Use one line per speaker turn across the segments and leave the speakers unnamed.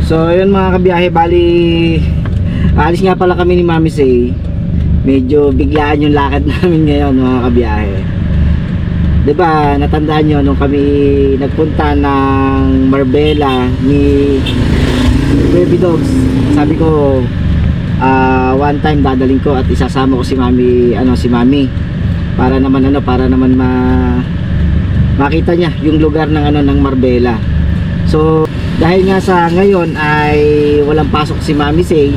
So yun mga kabiyahe, bali alis nga pala kami ni Mami Say. Medyo biglaan yung lakad namin ngayon mga kabiyahe. Diba natandaan nyo nung kami nagpunta ng Marbella ni Baby Dogs, sabi ko one time dadaling ko at isasama ko si Mami para naman makita niya yung lugar ng Marbella. So dahil nga sa ngayon ay walang pasok si Mami Say,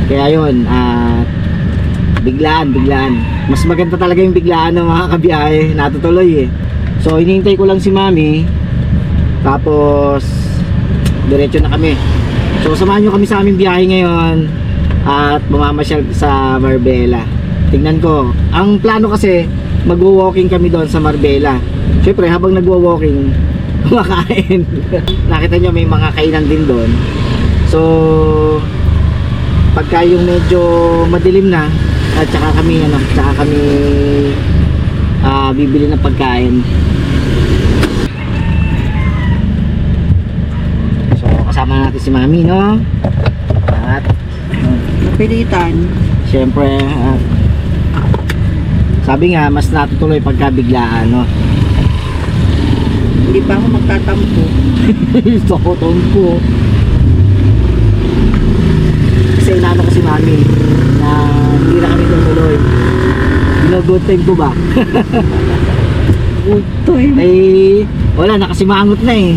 kaya yun biglaan. Mas maganda talaga yung biglaan ng mga kabiyahe, natutuloy eh. So hinihintay ko lang si Mami, tapos diretso na kami. So samahan nyo kami sa aming biyahe ngayon at mamamasyal sa Marbella. Tingnan ko, ang plano kasi magwo-walking kami doon sa Marbella. Syempre habang nagwo-walking, kumakain. Nakita nyo may mga kainan din doon. So pagka yung medyo madilim na at saka kami bibili ng pagkain. So kasama natin si Mami, no? At
Napilitan.
syempre sabi nga mas natutuloy pagka biglaan, no?
Hindi pa ako magtatampo.
Sakotong ko. Kasi inaano ko si Mami na hindi na kami tutuloy. Good time ko ba?
Good time.
Ay wala, nakasimangot na eh.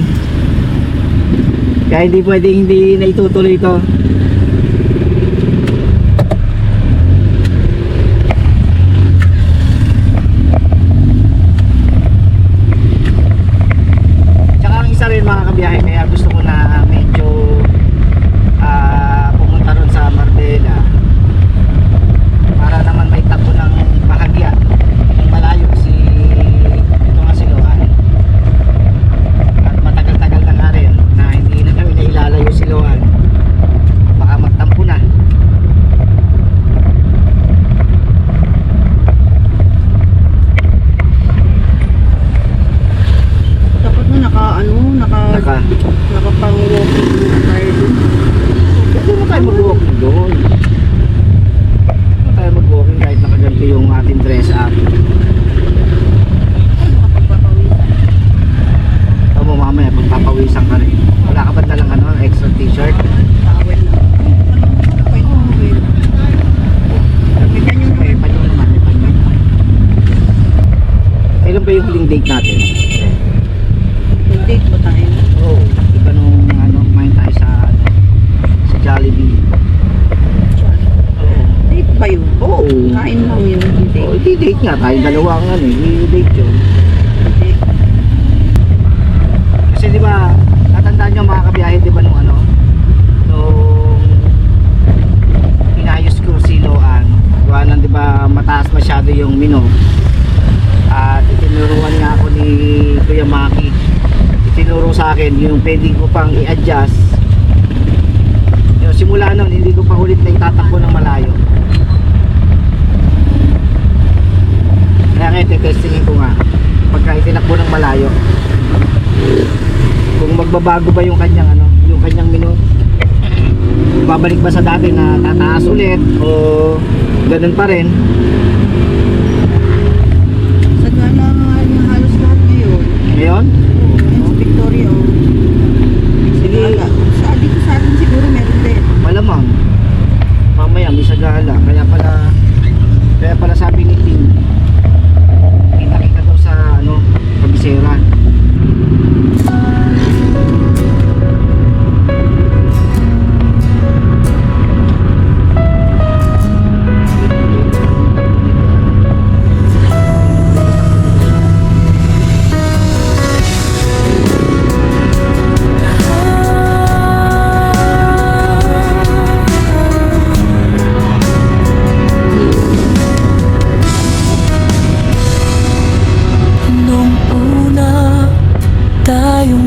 Kaya hindi pwedeng hindi na itutuloy ito. Tsaka ang isa rin mga kabiyahe, kaya gusto ko na medyo pumunta ron sa Marbella para naman may takbo ng bahagya malayo ito nga si Loan. At matagal-tagal na nga rin na hindi na kami nailalayo si Loan, baka magtampo na.
Dapat mo nakapang-walking na tayo dun.
Hindi mo tayo mag-walking doon. Hindi tayo mag-walking kahit nakaganto yung ating dress up.
Nakapagpapawisan.
Tama mo mamaya pagpapawisan ka rin. Wala ka ba talang extra t-shirt?
Towel na. Okay, okay. May ganyan
May panyo naman, may panyo. Kailan ba yung huling date natin?
Yung date mo tayo.
Oo. Iba nung kumain tayo sa Jollibee.
Date ba yun?
Oo.
Kain lang yun. Hindi
Oo,
date.
i-date nga tayo. Dalawang i-date yun.
Hindi.
Kasi di ba, natandaan nyo mga kabiyahe, di ba nung nung inayos ko si Loan, gawa ng di ba mataas masyado yung mino. At itinuruan nga ako ni Kuya Maki. Itinuro sa akin yung pwede ko pang i-adjust. Yung simula nun, hindi ko pa ulit na itatakbo ng malayo. Kaya ngayon, testingin ko nga pagka itinakbo ng malayo kung magbabago ba yung kanyang yung kanyang mino, babalik ba sa dati na tataas ulit o ganun pa rin.
Sagana nga halos lahat ngayon.
Ngayon
Sa Victoria.
sige,
Dito sa atin siguro meron din.
malamang mamaya may sagala. Kaya pala sabi ni Ting, kita daw sa kabisera.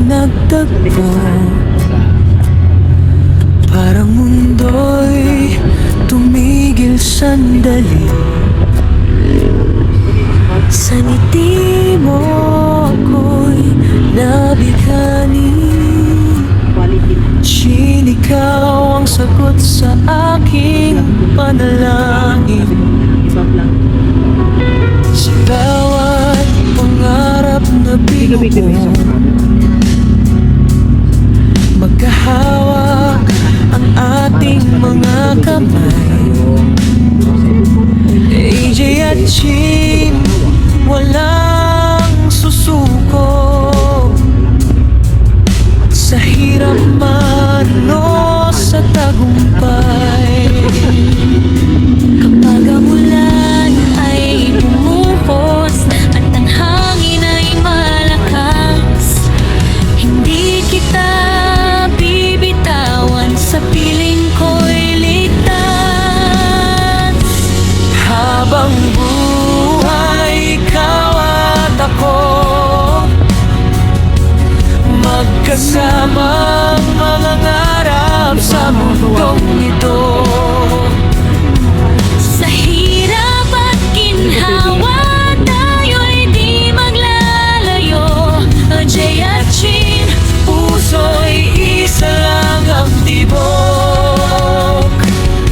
nagtagpo. Parang mundo'y tumigil sandali. Sa ngiti mo ako'y nabighani. ikaw ang sagot sa aking panalangin. Sa bawat pangarap na bigo mo, magkahawak ang ating mga kamay. AJ at Chin, walang susuko. Sa hirap man o sa tagumpay, kapag ang ulan ay bumuhos at ang hangin ay malakas, hindi kita bibitawan, sa piling ko'y ligtas. Habang buhay ikaw at ako, magkasamang mangangarap sa mundong ito. Sa hirap at ginhawa, tayo'y di maglalayo. Jay at Chin, puso'y isa lang ang tibok.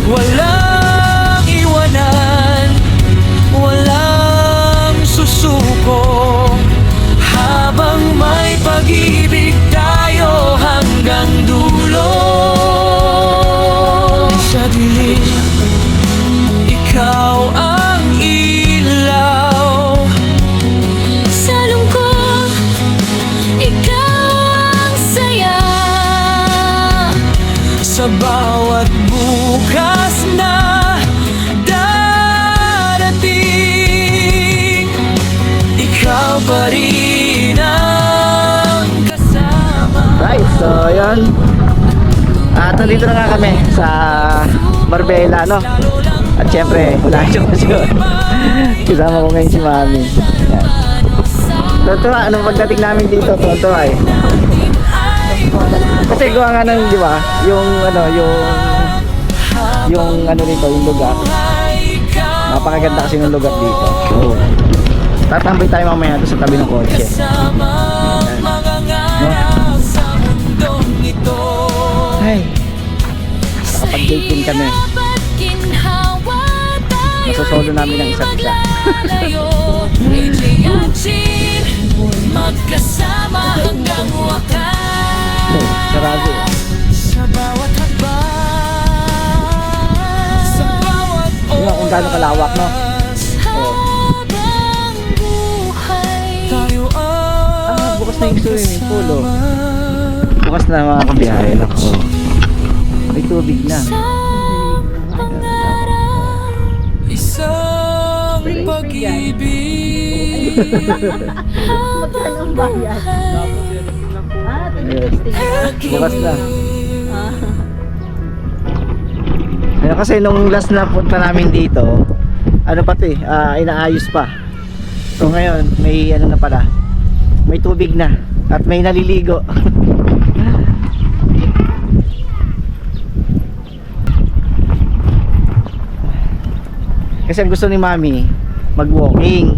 Walang iwanan, walang susuko. Habang may pag-ibig tayo hanggang dulo. Sa dilim, ikaw ang ilaw. Sa lungkot, ikaw ang saya. Sa bawat bukas na darating, ikaw pa rin ang kasama.
Right, so yun. At nandito na nga kami sa Marbella, no? At syempre, wala yung kasama ko ngayon si Mami. Yan. Tuwa, anong pagdating namin dito, tuwa eh. Kasi gawa nga ng, di ba, yung ano dito, yung lugar. Napakaganda kasi ng lugar dito. So, tatambay tayo mamaya doon sa tabi ng kotse. Ay, nakapag-dating kami. Masosolo namin ang isa't isa.
Magkasama hanggang wakas.
Sarado.
Sa bawat hakbang, sa bawat
Yun nga kung gaano kalawak, no?
habang buhay, tayo
Bukas na yung swimming pool, oh. Bukas na mga kabiyahe, no? Oh. May tubig na.
pangarap, isang pag-ibig. Habang buhay,
Ayun. Bukas na. Ayun, kasi nung last na punta namin dito, ano pa to eh, inaayos pa. So ngayon, may ano na pala, may tubig na at may naliligo. Kasi ang gusto ni Mami, mag-walking.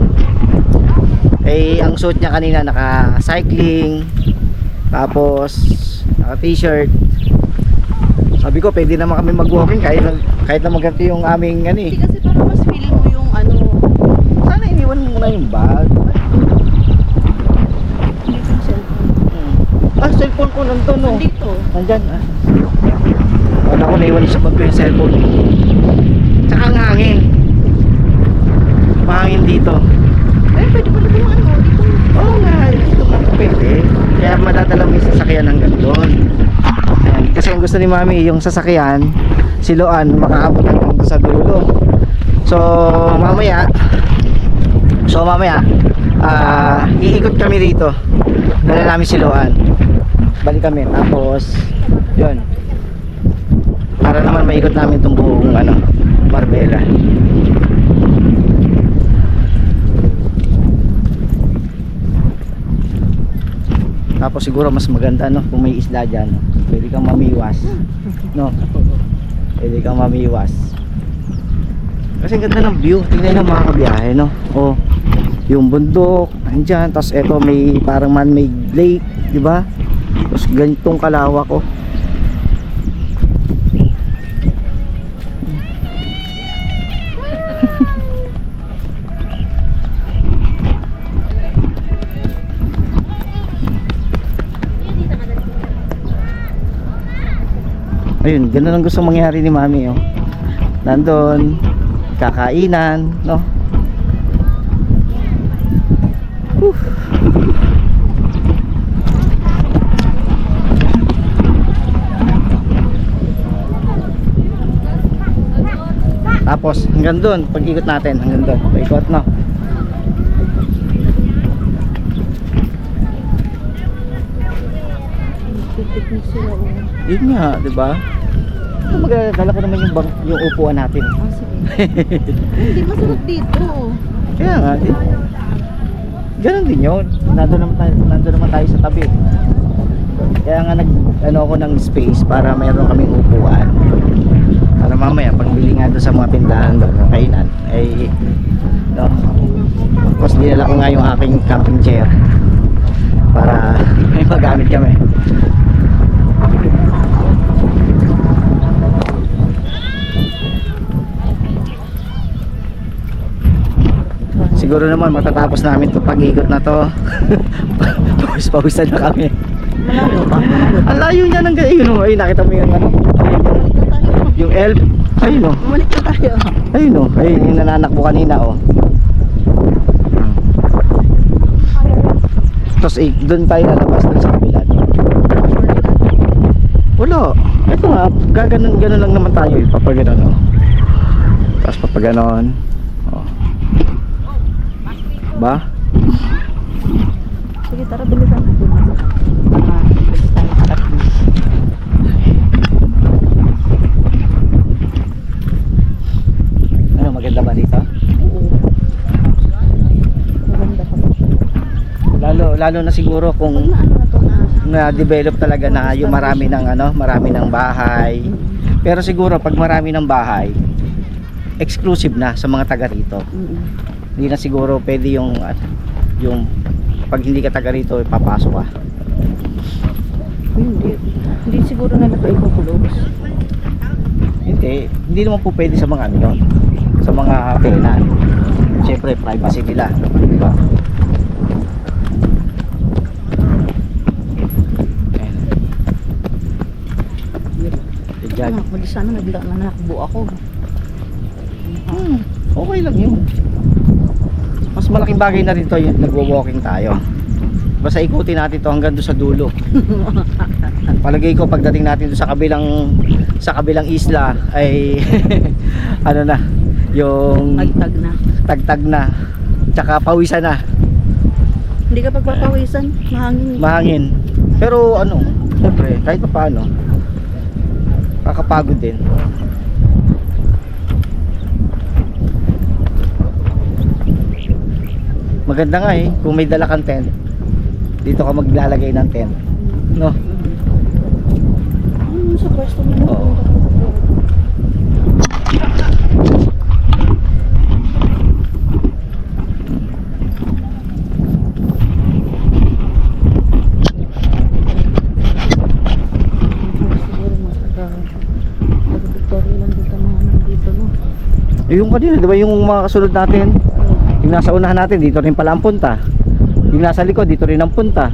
Eh, ang suit niya kanina naka-cycling, tapos naka-t-shirt. Sabi ko, pwede naman kami mag-walking kahit na maganda yung aming ano eh.
Kasi parang mas feeling mo yung ano,
Sana iniwan mo muna yung bag.
yung cellphone.
Cellphone ko nandun, no?
Dito.
Nandyan, Wala ko naiwan sa bag ko yung cellphone. Tsaka ang hangin. Mahangin dito.
Eh, pwede pala yung ano, dito.
Oo nga, dito nga pwede. Kaya madadala mo yung sasakyan hanggang doon. Ayan. Kasi ang gusto ni Mami, yung sasakyan, siluan, makaabot hanggang doon sa dulo. So mamaya, iikot kami rito. Dala namin siluan. Balik kami, tapos yun. Para naman maikot namin itong buong Marbella. Tapos siguro mas maganda, no, kung may isla dyan, pwede kang mamiwas, no? Pwede kang mamiwas. Kasi ang ganda ng view. Tingnan ng mga kabiyahe, no? Oh, yung bundok andyan, tapos eto may parang man-made lake, di ba? Tapos ganitong kalawak, oh. Ayun, ganun ang gusto mangyari ni Mami, oh. Nandun, kakainan, no? Tapos hanggang doon, pag-ikot natin hanggang doon, paikot, no?
Pipiknik sila, oh.
Yun nga, di ba? Magdala ko naman yung upuan natin.
Ah, sige. Hindi masarap dito.
Kaya nga, ganun din yun. Nandun naman tayo sa tabi. Kaya nga ano ako ng space para mayroon kaming upuan. Para mamaya pagbili nga doon sa mga tindahan doon, ng kainan, ay no. Tapos dinala ko nga yung aking camping chair para may magamit kami. Siguro naman matatapos namin itong pag-ikot na to. Pawis-pawisan na kami.
Malayo pa.
Ang layo niya ng ayun, oh. Ay, nakita mo yung ano?
Bumalik na tayo.
Yung elf. Ayun, oh.
Bumalik na tayo.
Ayun, oh. Ayun yung nananakbo kanina, oh. Tapos doon tayo lalabas doon sa kabila. Wala. Ito nga, gaganon lang naman tayo, eh. Papaganon, oh. Tapos papaganon. Oh. Ba?
Sige, tara, bilisan natin. Bilis tayo makarating.
Ano, maganda ba dito?
Oo. Maganda pa.
Lalo na siguro kung
Pag na ano na to na.
na-develop talaga na yung marami ng bahay. Pero siguro pag marami ng bahay, exclusive na sa mga taga rito. Hindi na siguro pwede yung pag hindi ka taga rito, papasok ka.
Hindi siguro na ito ikukulong.
Hindi naman po pwede sa mga ano yun, sa mga tenant. Siyempre privacy nila, di ba? Ayan.
Mali sana naglanakbo ako.
Okay lang yun. Mas malaking bagay na rin to yung nagwo-walking tayo. Basta ikutin natin to hanggang doon sa dulo. Palagay ko pagdating natin doon sa kabilang isla ay ano na, yung tagtag na, tsaka pawisan na.
Hindi ka pagpapawisan,
Mahangin. Pero ano, syempre kahit pa paano, kakapagod din. Maganda nga eh, kung may dala kang tent, dito ka maglalagay ng tent, no?
Sa pwesto mo na.
Oo.
Victoria lang dito mga nandito, no?
Yung kanina, di ba yung mga kasunod natin? Yung nasa unahan natin, dito rin pala ang punta. Yung nasa likod, dito rin ang punta.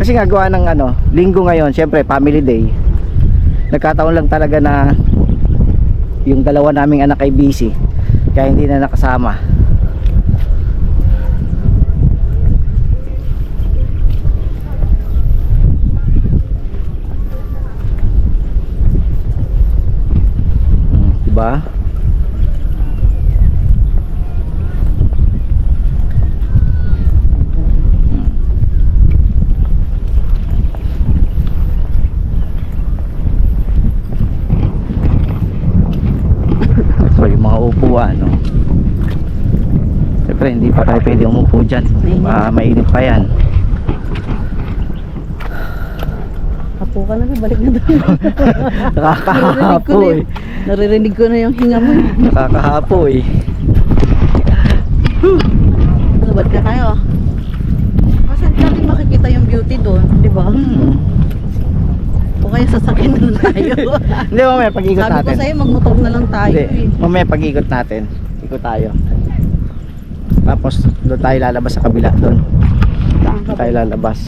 Kasi nga gawa ng linggo ngayon, syempre family day. Nagkataon lang talaga na yung dalawa naming anak ay busy, kaya hindi na nakasama. Diba? So yung mga upuan, no? Siyempre hindi pa tayo pwede umupo dyan, mainit pa yan.
Hapo ka na, balik na doon.
Nakakahapo eh.
Naririnig ko na yung hinga mo.
Nakakahapo eh.
Labad ka kayo. Kasi natin makikita yung beauty doon, di ba? O kaya sasakyan na lang tayo.
Hindi, mamaya pag-ikot
Sabi
natin.
ko sa'yo, magmotor na lang tayo.
Hindi, mamaya pag-ikot natin, ikot tayo. Tapos doon tayo lalabas sa kabila doon.
Saan ka
Doon tayo lalabas.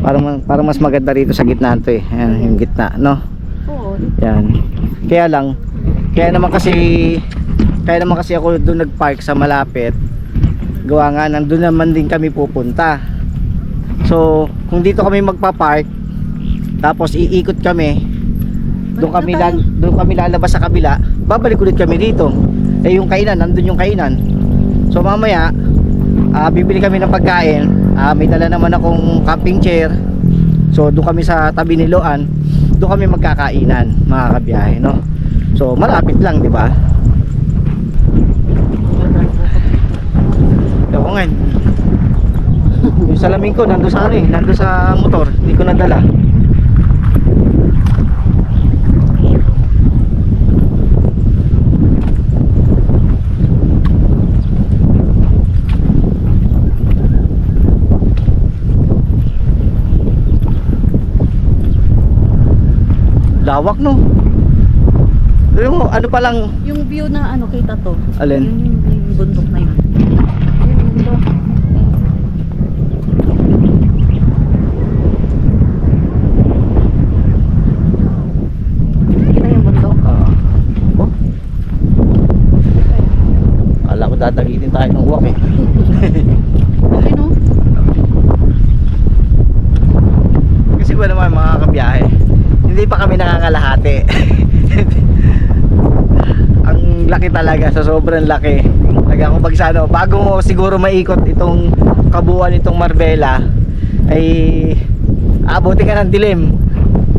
Parang mas maganda rito sa gitna to eh. Ayan, yung gitna, no?
Oo.
Yan. Kaya naman kasi ako doon nagpark sa malapit. Gawa nga nandun naman din kami pupunta. So, kung dito kami magpa-park tapos iikot kami, doon kami lalabas sa kabila, babalik ulit kami dito. Eh yung kainan, nandun yung kainan. So mamaya, bibili kami ng pagkain. May dala naman akong camping chair. So doon kami sa tabi ni Loan, doon kami magkakainan, mga kabiyahe, no? So malapit lang, di ba? Ewan nga. Yung salamin ko nandun sa motor, hindi ko nadala. Lawak, no? Yung ano pa lang.
Yung view na ano kita to.
Alin?
Yung bundok na yun. Yung bundok. Kita yung bundok.
Oh. Kala ko dadagitin tayo ng uwak eh.
Okay, no?
Kasi ba naman mga kabiyahe, hindi pa kami nakakalahati. Ang laki talaga, sa sobrang laki. Talaga kung pag sa ano, bago mo siguro maikot itong kabuuan itong Marbella, ay abuti ka ng dilim.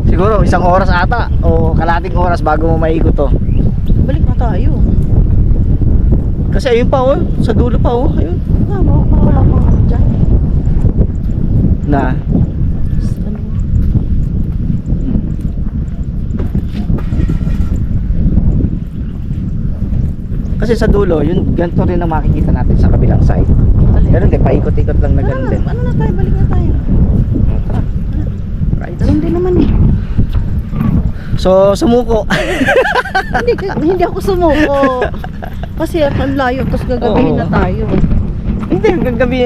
Siguro 1 oras ata o kalahating oras bago mo maikot to.
Balik na tayo.
Kasi ayun pa oh, sa dulo pa oh, ayun.
Wala pa nga dyan.
Na
Ano?
kasi sa dulo, yun ganito rin ang makikita natin sa kabilang side. Ganun din, paikot-ikot lang na ganun din.
Ano na tayo? Balik na tayo.
Right.
Ganun din naman eh.
So, sumuko.
hindi ako sumuko. Kasi ang layo, tapos gagabihin
Oo.
na tayo.
Hindi,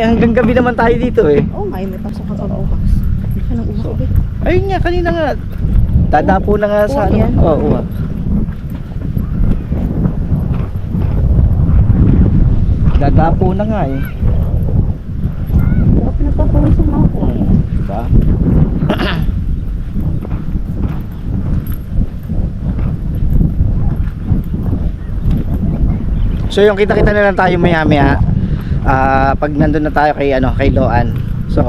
hanggang gabi naman tayo dito eh.
Oo nga, may pasok ka bukas. Hindi ka nang umak eh.
Ayun nga, kanina nga. Dadapo na nga sa
Uwak yan?
Oo, uwak. Dadapo na nga eh.
Baka pinagpapawisan mo ako.
Diba? So yung kita-kita na lang tayo maya-maya pag nandun na tayo kay kay Loan. So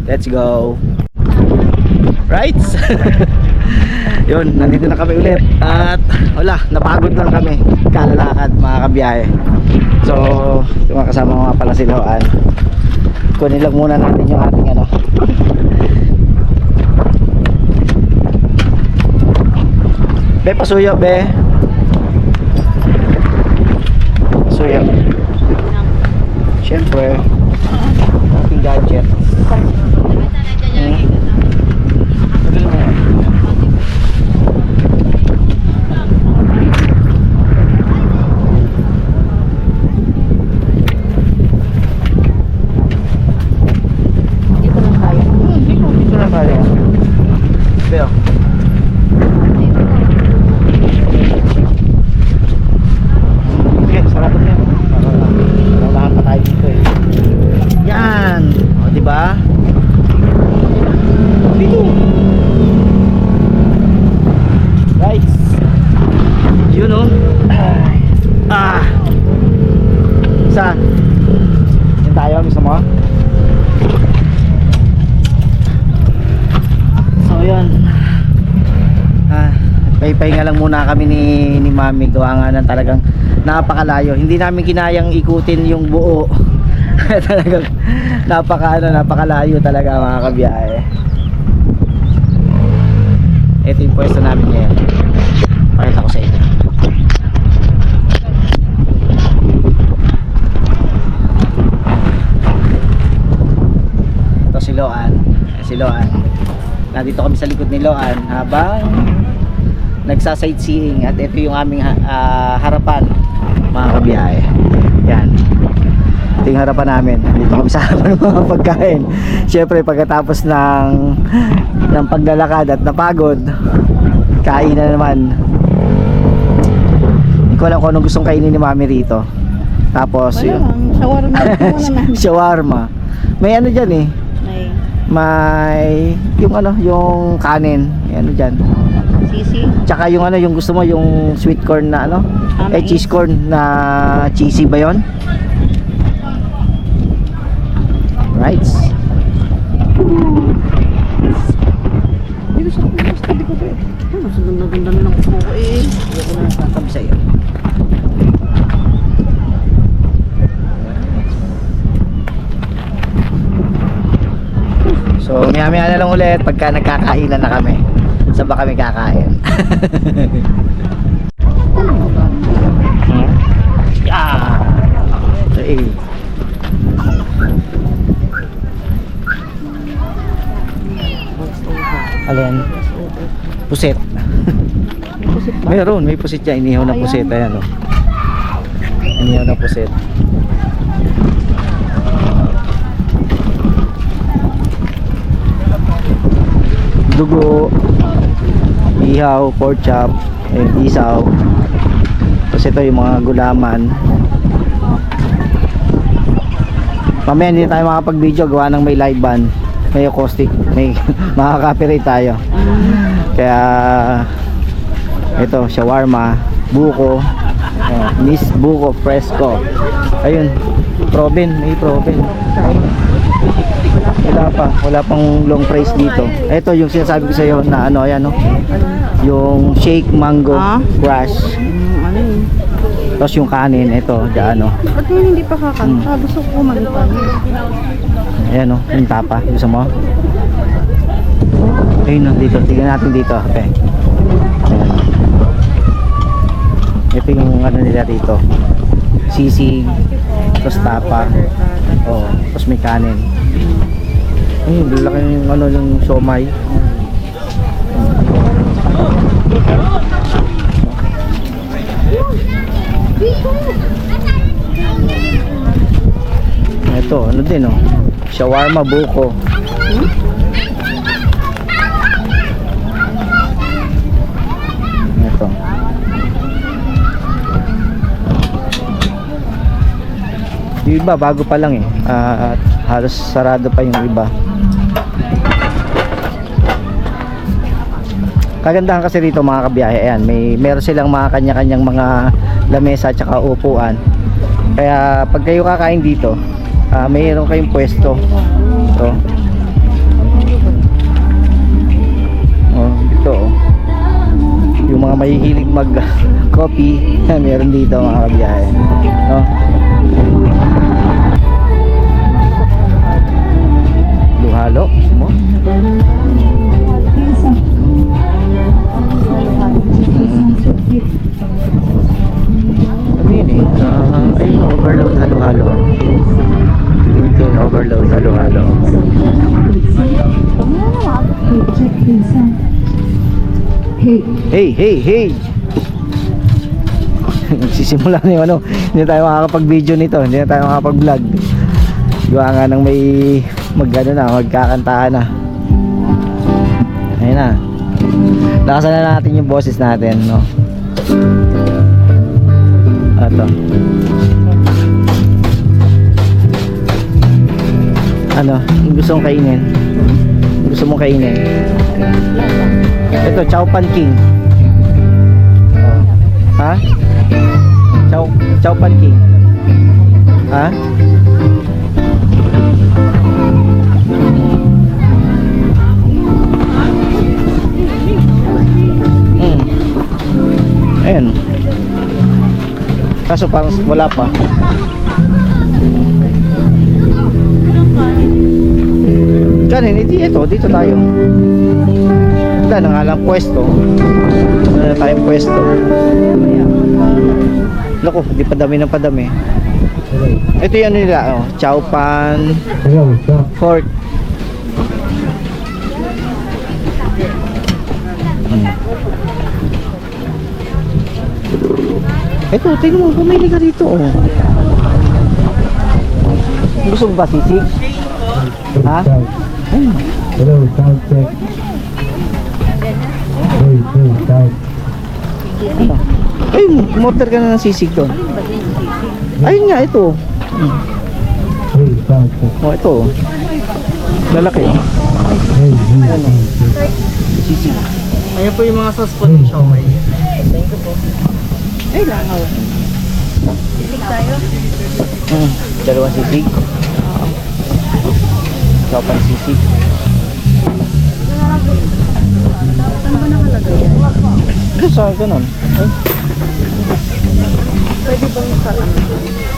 let's go. Right? Yun, nandito na kami ulit. At wala, napagod lang kami kalalakad mga kabiyahe. So yung mga kasama ko nga pala si Loan. Kunin lang muna natin yung ating Be, pasuyo, be. Pasuyo. Siyempre, ating gadget.
Dito lang tayo.
Dito na tayo. Be, oh. Sige, sarap niya. Wala pa tayo dito eh. Yan. O, diba? Dito. Right. Yun o. Saan? Yan tayo, gusto mo? So, yun. Pahinga lang muna kami ni Mami. Gawa nga ng talagang napakalayo. Hindi namin kinayang ikutin yung buo. Talagang napakalayo talaga mga kabiyahe. Ito yung pwesto namin ngayon. Pakita ko sa inyo. Ito si Loan. Si Loan. Nandito kami sa likod ni Loan habang nagsa-sightseeing, at ito yung aming harapan mga kabiyahe. Yan. Ito yung harapan namin. Dito kami sa harapan ng mga pagkain. Siyempre pagkatapos ng paglalakad at napagod, kain na naman. Hindi ko alam kung anong gustong kainin ni Mami rito. Tapos
Wala lang, shawarma. Wala na.
shawarma. May ano dyan eh.
May
May yung kanin. May ano dyan.
sisi.
Tsaka yung yung gusto mo, yung sweet corn na
Mais.
cheese corn na cheesy ba yun? Right.
Dito sa kumas, tabi ko ba eh. Mas ganda-ganda na ng kuko eh.
Hindi ko na tatabi sa'yo. So maya na lang ulit pagka nagkakainan na kami. Saan ba kami kakain? Yeah. Hey. Alin? Puset. Meron, may pusit dyan. Inihaw na puset. Ayan o. Inihaw na puset. Dugo, ihaw, pork chop, isaw. Tapos ito yung mga gulaman. Mamaya hindi tayo makapag-video gawa ng may live band, may acoustic, may makaka-copyright tayo. Kaya ito, shawarma, buko, Miss Buko Fresco. Ayun, Proben, may Proben. Wala pang long price dito. Ito yung sinasabi ko sa iyo na ayan yung shake mango crush.
Ano yun?
Tapos yung kanin, ito, dyan
Ba't yun hindi pa kakanta? Gusto ko kumalitan.
Ayan yung tapa. Gusto mo? Ayun dito. Tignan natin dito. Okay. Ayan. Ito yung nila dito. Sisig. Tapos tapa. Tapos may kanin. Ayun, lalaki yung yung siomay. Ito, din shawarma buko. Ito. Yung iba bago pa lang at halos sarado pa yung iba. Kagandahan kasi rito mga kabiyahe, ayan, meron silang mga kanya-kanyang mga lamesa at saka upuan. Kaya pag kayo kakain dito, mayroon kayong pwesto. Ito. Dito yung mga mahihilig mag coffee, meron dito mga kabiyahe. Luhalo mo. Ay, overload halo-halo. Ito yung overload halo-halo. Hey! Nagsisimula na yung hindi tayo makakapag-video nito, hindi na tayo makakapag-vlog. Gawa nga nang may magkakantahan na. Ayun na. Lakasan na natin yung boses natin, Ito. Yung gusto mong kainin? Gusto mong kainin? Ito, Chow Pan King. Ha? Chow Pan King. Ha? Ayan. Kaso parang wala pa. Kanin, dito tayo. Wala na nga lang pwesto. Wala na tayong pwesto. Naku, di padami ng padami. Ito yung nila, chow pan, pork. Ito, tingnan mo, pumili ka dito, Gusto mo ba sisig? Ha?
Hello, sound check. Hey, sound.
Ay, mortar ka na ng sisig doon. Ayun nga, ito.
Hey, sound check.
Oh, ito. Lalaki.
Hey, sound check.
Sisig.
Ayan po yung mga sauce po ng siomay.
Ay, langaw. Sisig tayo.
Dalawang sisig. Sopan sisig.
Saan ba nakalagay yan?
Ito sa ganun. Ay.
Pwede bang sa ano?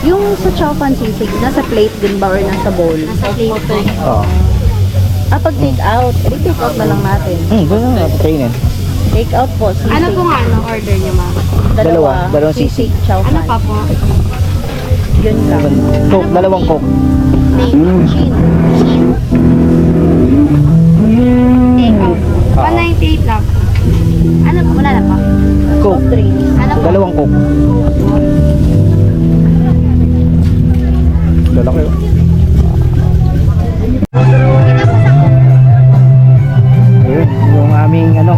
Yung sa chow fan sisig, nasa plate din ba or nasa bowl? Nasa plate.
Oo.
Pag take out, take out na lang natin.
Ganun na natin kainin.
Take out po, sisig.
Ano pong order niyo, ma'am?
Dalawang
sisig, chow
Ano
fan.
pa po?
Yun lang.
Coke, dalawang coke.
Chin.
Take out. 198 lang po. Ano po? Wala na po.
Coke.
Drinks.
Ano po?
Dalawang coke. Lalaki oh. Ayun, yung aming ano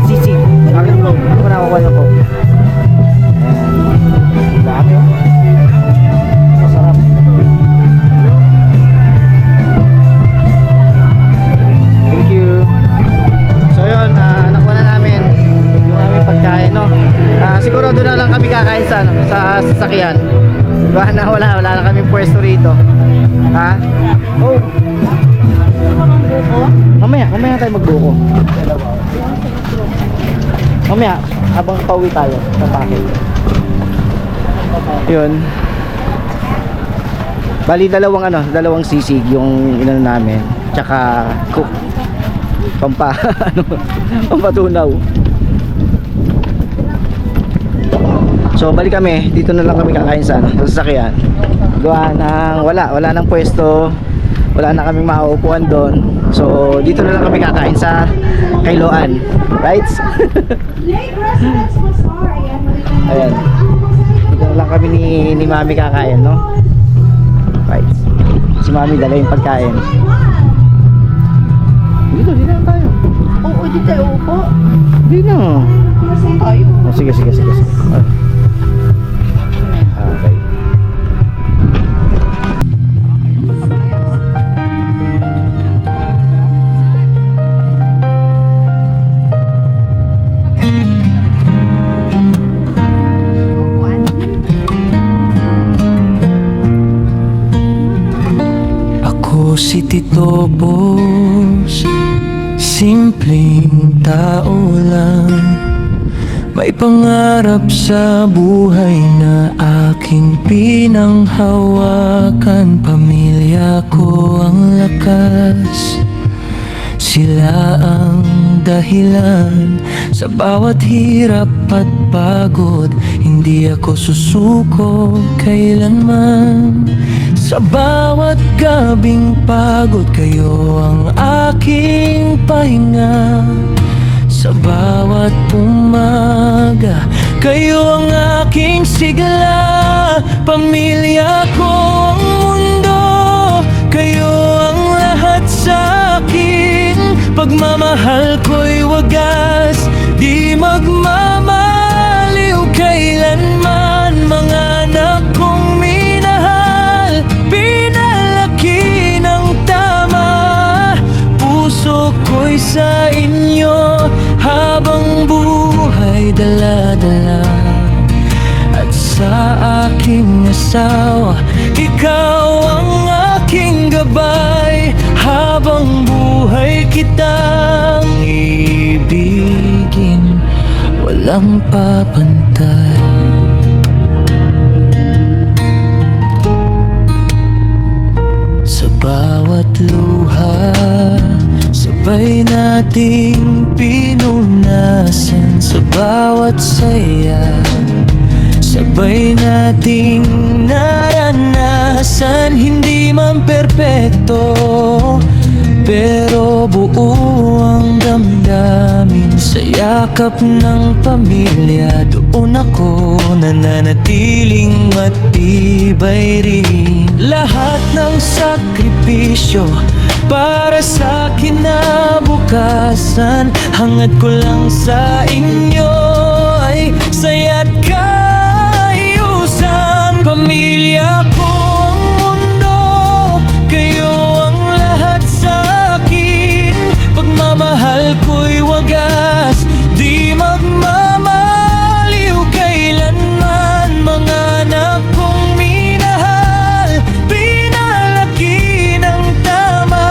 sisig. Akin po. Ako na ako yung coke. Ayan. Dami oh. Masarap. Thank you. So yun, nakuha na namin yung aming pagkain, no? Siguro doon na lang kami kakain sa, ano, sa sasakyan. Wala na kami pwesto rito. Ha? Oh. Mamaya tayo magbuko. Mamaya, habang pauwi tayo sa packet. Yun. Bali dalawang sisig yung inano namin. Tsaka cook. Pampatunaw. So balik kami, dito na lang kami kakain sa sasakyan. Gawa ng wala nang pwesto. Wala na kaming mauupuan doon. So dito na lang kami kakain sa Kailoan. Right? Ayan. Dito na lang kami ni Mami kakain, no? Right. Si Mami dala yung pagkain. Dito lang tayo.
Oo, di tayo upo.
Di na.
Nasaan tayo?
Oh, sige. Okay.
Ako si Tito Boss, simpleng tao lang. May pangarap sa buhay na aking pinanghawakan. Pamilya ko ang lakas, sila ang dahilan sa bawat hirap at pagod. Hindi ako susuko kailanman. Sa bawat gabing pagod, kayo ang aking pahinga. Sa bawat umaga, kayo ang aking sigla. Pamilya ko ang mundo, kayo ang lahat sa akin. Pagmamahal ko'y wagas, di magmamaliw kailanman. Mga anak kong minahal, pinalaki ng tama. Puso ko'y sa inyo, habang buhay dala-dala. At sa aking asawa, ikaw ang aking gabay. Habang buhay kitang ibigin, walang papantay. Sa bawat luha, sabay nating pinunasan. Sa bawat saya, sabay nating naranasan. Hindi man perpekto, pero buo ang damdamin sa'yo. yakap ng pamilya, doon ako nananatiling matibay rin. Lahat ng sakripisyo para sa kinabukasan, hangad ko lang sa inyo ay saya't kaayusan. Pamilya ko ang mundo, kayo ang lahat sa akin. Pagmamahal ko'y wagas, di magmamaliw kailanman. Mga anak kong minahal, pinalaki ng tama.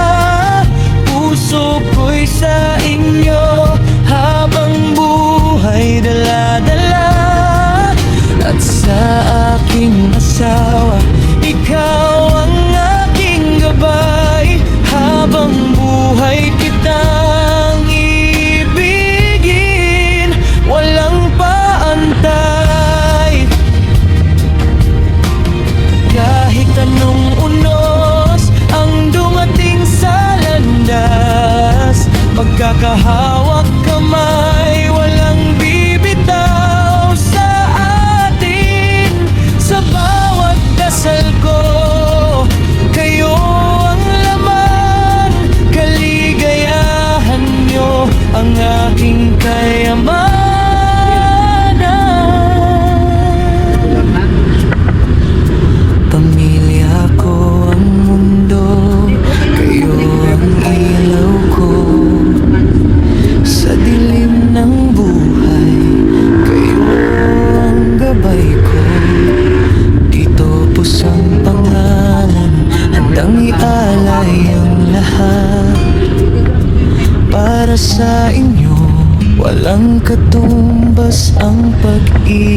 Puso ko'y sa inyo, habang buhay dala-dala. At sa aking asawa, ikaw ang aking gabay. Habang buhay kitang ibigin, walang paantay. Kahit anong unos ang dumating sa landas, pagkakahawak kamay, walang bibitaw sa atin. Sa bawat dasal ko, kayo ang laman. Kaligayahan nyo ang aking kayamanan. Pamilya ko ang mundo, kayo ang ilaw ko. Sa dilim ng buhay, kayo ang gabay ko. Dito pusang pangalan, handang ialay ang lahat. Para sa inyo, walang katumbas ang pag-ibig.